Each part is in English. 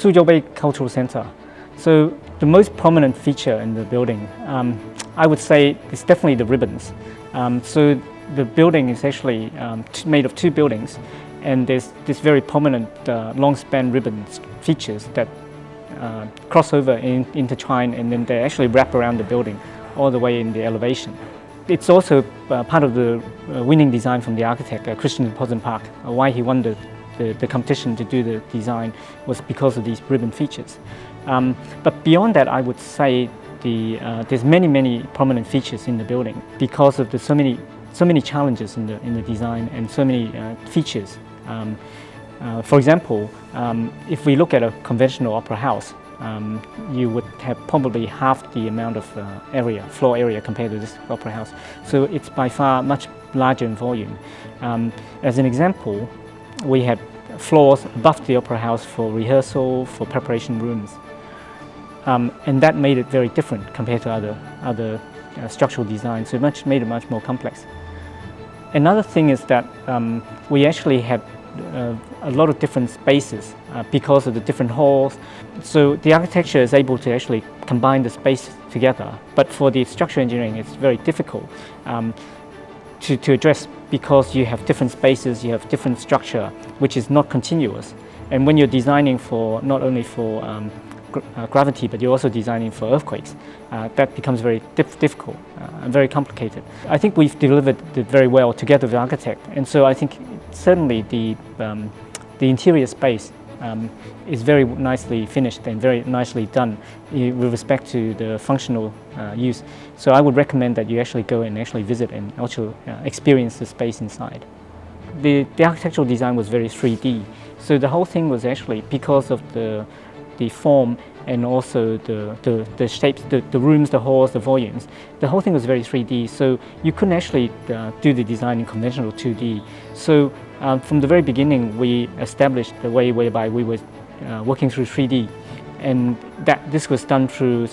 Suzhou Bay Cultural Center. So the most prominent feature in the building, I would say, is definitely the ribbons. So the building is actually made of two buildings, and there's this very prominent long span ribbon features that cross over, intertwine, and then they actually wrap around the building all the way in the elevation. It's also part of the winning design from the architect, Christian Park. Why he won the competition to do the design was because of these ribbon features. But beyond that, I would say there's many prominent features in the building because of the so many challenges in the design and so many features. For example, if we look at a conventional opera house, you would have probably half the amount of floor area compared to this opera house. So it's by far much larger in volume. As an example, we had floors above the opera house for rehearsal, for preparation rooms. And that made it very different compared to other structural designs, so made it much more complex. Another thing is that we actually had a lot of different spaces because of the different halls. So the architecture is able to actually combine the space together, but for the structural engineering it's very difficult to address because you have different spaces, you have different structure which is not continuous. And when you're designing for not only for gravity, but you're also designing for earthquakes, that becomes very difficult and very complicated. I think we've delivered it very well together with the architect, and so I think certainly the interior space is very nicely finished and very nicely done with respect to the functional use. So I would recommend that you actually go and actually visit and also experience the space inside. The architectural design was very 3D, so the whole thing was actually because of the form and also the shapes, the rooms, the halls, the volumes. The whole thing was very 3D, so you couldn't actually do the design in conventional 2D. So from the very beginning, we established the way whereby we were working through 3D, and this was done through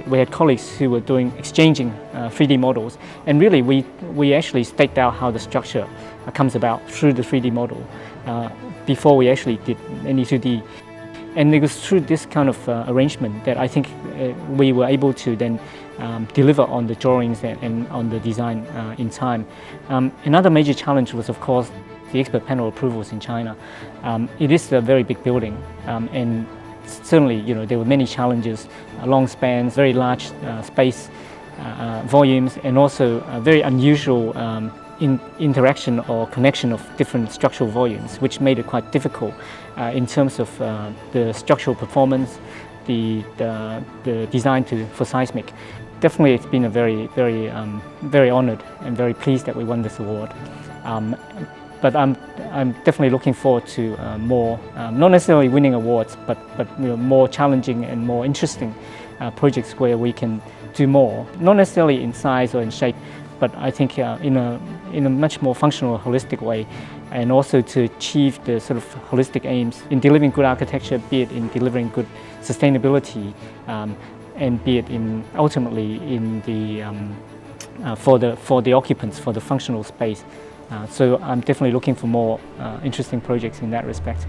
we had colleagues who were exchanging 3D models, and really we actually staked out how the structure comes about through the 3D model before we actually did any 2D. And it was through this kind of arrangement that I think we were able to then deliver on the drawings and on the design in time. Another major challenge was, of course, the expert panel approvals in China. It is a very big building, and certainly, there were many challenges, long spans, very large space volumes, and also a very unusual interaction or connection of different structural volumes, which made it quite difficult in terms of the structural performance, the design for seismic. Definitely, it's been a very honored and very pleased that we won this award. But I'm definitely looking forward to more, not necessarily winning awards, but more challenging and more interesting projects where we can do more, not necessarily in size or in shape, but I think in a much more functional, holistic way, and also to achieve the sort of holistic aims in delivering good architecture, be it in delivering good sustainability, and be it ultimately in for the occupants, for the functional space. So I'm definitely looking for more interesting projects in that respect.